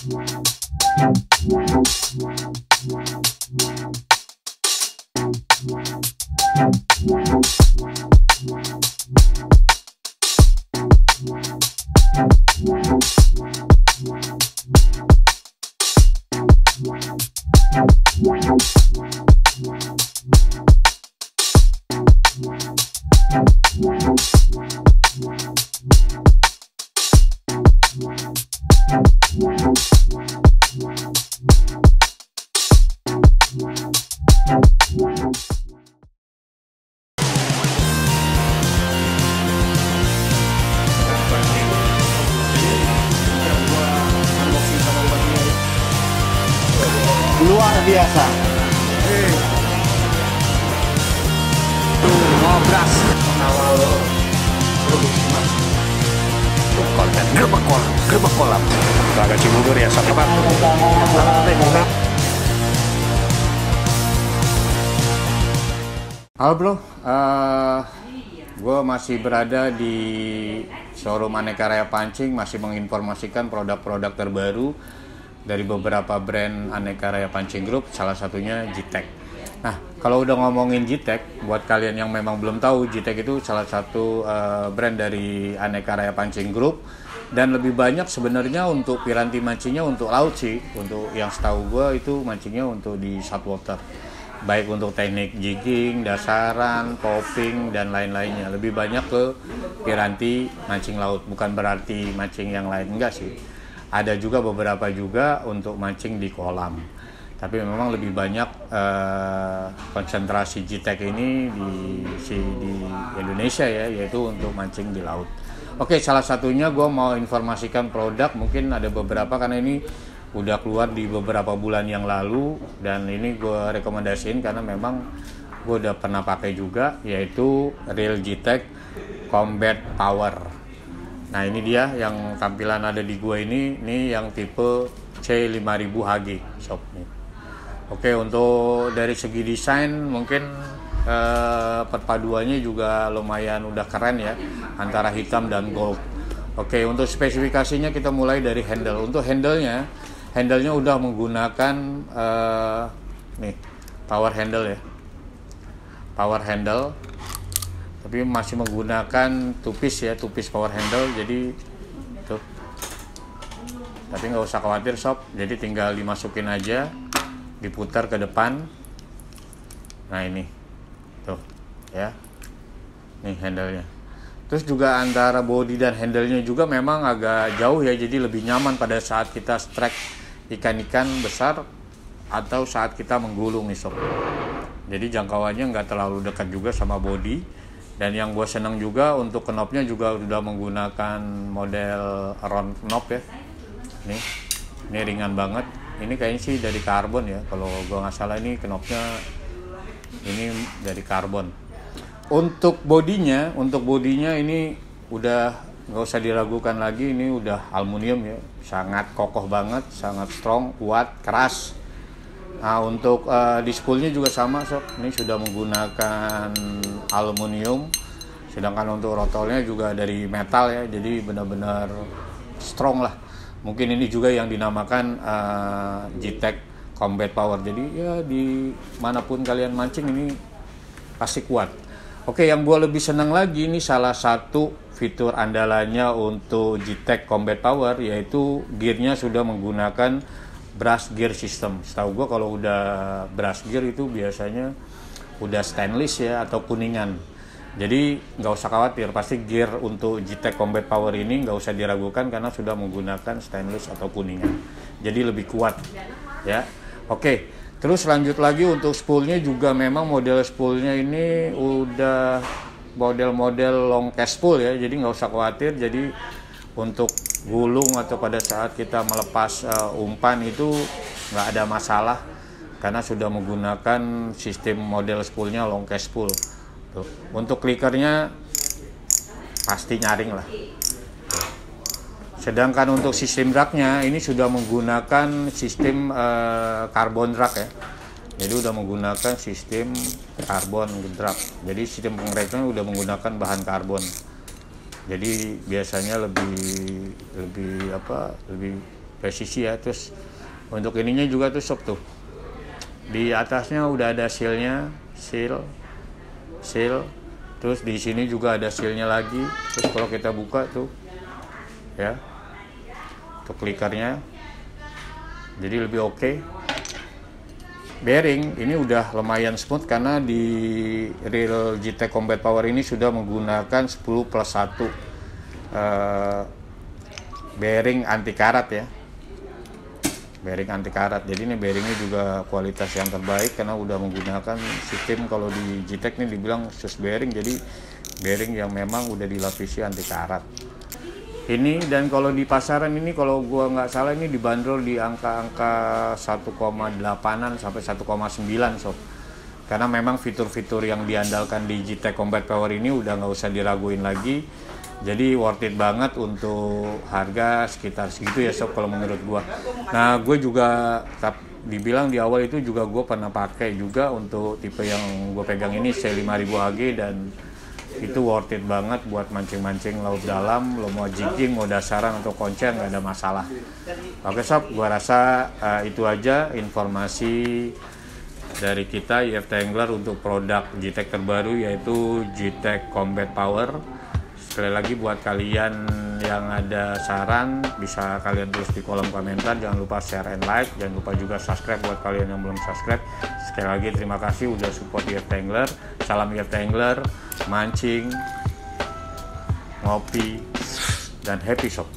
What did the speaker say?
Luar biasa. Ngobras awal produksi mas konten gerbek kolam agak Cibubur ya sampai Pak. Halo bro, gue masih berada di showroom Aneka Raya Pancing, masih menginformasikan produk-produk terbaru dari beberapa brand Aneka Raya Pancing Group, salah satunya G-Tech. Nah, kalau udah ngomongin G-Tech, buat kalian yang memang belum tahu, G-Tech itu salah satu brand dari Aneka Raya Pancing Group, dan lebih banyak sebenarnya untuk piranti mancingnya untuk laut sih. Untuk yang setahu gue itu mancingnya untuk di saltwater, baik untuk teknik jigging, dasaran, popping, dan lain-lainnya. Lebih banyak ke piranti mancing laut, bukan berarti mancing yang lain, enggak sih. Ada juga beberapa juga untuk mancing di kolam. Tapi memang lebih banyak konsentrasi G-Tech ini di Indonesia ya, yaitu untuk mancing di laut. Oke, salah satunya gue mau informasikan produk, mungkin ada beberapa karena ini udah keluar di beberapa bulan yang lalu, dan ini gue rekomendasiin karena memang gue udah pernah pakai juga, yaitu Reel G-Tech Combat Power. Nah ini dia yang tampilan ada di gue ini yang tipe C5000HG sob nih. Oke, untuk dari segi desain mungkin perpaduannya juga lumayan udah keren ya, antara hitam dan gold. Oke, untuk spesifikasinya kita mulai dari handle. Untuk handlenya udah menggunakan nih power handle ya, power handle, tapi masih menggunakan tupis power handle. Jadi tuh, tapi nggak usah khawatir sob, jadi tinggal dimasukin aja, diputar ke depan. Nah ini tuh ya, nih handle-nya. Terus juga antara body dan handle-nya juga memang agak jauh ya, jadi lebih nyaman pada saat kita strike ikan-ikan besar atau saat kita menggulung nih sob. Jadi jangkauannya nggak terlalu dekat juga sama body. Dan yang gue senang juga untuk knopnya juga udah menggunakan model round knob ya. Ini ringan banget. Ini kayaknya sih dari karbon ya, kalau gue nggak salah ini knopnya ini dari karbon. Untuk bodinya ini udah nggak usah diragukan lagi, ini udah aluminium ya, sangat kokoh banget, sangat strong, kuat, keras. Nah untuk di spoolnya juga sama sob, ini sudah menggunakan aluminium, sedangkan untuk rotolnya juga dari metal ya, jadi benar-benar strong lah. Mungkin ini juga yang dinamakan G-Tech Combat Power, jadi ya di manapun kalian mancing ini pasti kuat. Oke, yang gue lebih senang lagi, ini salah satu fitur andalannya untuk G-Tech Combat Power, yaitu gearnya sudah menggunakan brush gear system. Setahu gue kalau udah brush gear itu biasanya udah stainless ya atau kuningan. Jadi nggak usah khawatir, pasti gear untuk G-Tech Combat Power ini nggak usah diragukan karena sudah menggunakan stainless atau kuningan. Jadi lebih kuat ya. Oke, terus lanjut lagi untuk spoolnya juga memang model spoolnya ini udah model-model long cast spool ya. Jadi nggak usah khawatir. Jadi untuk gulung atau pada saat kita melepas umpan itu nggak ada masalah karena sudah menggunakan sistem model spoolnya long cast spool. Tuh. Untuk clickernya pasti nyaring lah. Sedangkan untuk sistem dragnya ini sudah menggunakan sistem carbon drag ya. Jadi udah menggunakan sistem carbon drag. Jadi sistem pengerekannya udah menggunakan bahan karbon. Jadi biasanya lebih presisi ya. Terus untuk ininya juga tuh sob tuh, di atasnya udah ada sealnya, seal. Terus di sini juga ada sealnya lagi. Terus kalau kita buka tuh ya, untuk klikernya jadi lebih oke. Bearing ini udah lumayan smooth karena di real GTEC Combat Power ini sudah menggunakan 10+1 bearing anti karat ya, bearing anti karat. Jadi ini bearingnya juga kualitas yang terbaik karena udah menggunakan sistem, kalau di GTEC ini dibilang sus bearing, jadi bearing yang memang udah dilapisi anti karat ini. Dan kalau di pasaran ini kalau gua nggak salah ini dibanderol di angka-angka 1,8an sampai 1,9 sob. Karena memang fitur-fitur yang diandalkan di GTEC Combat Power ini udah nggak usah diraguin lagi. Jadi worth it banget untuk harga sekitar segitu ya sob kalau menurut gua. Nah, gue juga dibilang di awal itu juga gue pernah pakai juga untuk tipe yang gue pegang ini C5000AG, dan itu worth it banget buat mancing-mancing laut dalam. Lo mau jigging, mau dasaran atau koncer nggak ada masalah. Oke sob, gua rasa itu aja informasi dari kita IFT Angler untuk produk GTEC terbaru yaitu GTEC Combat Power. Sekali lagi buat kalian yang ada saran bisa kalian tulis di kolom komentar. Jangan lupa share and like, jangan lupa juga subscribe buat kalian yang belum subscribe. Sekali lagi terima kasih udah support IFT Angler. Salam IFT Angler, mancing, ngopi, dan happy sob.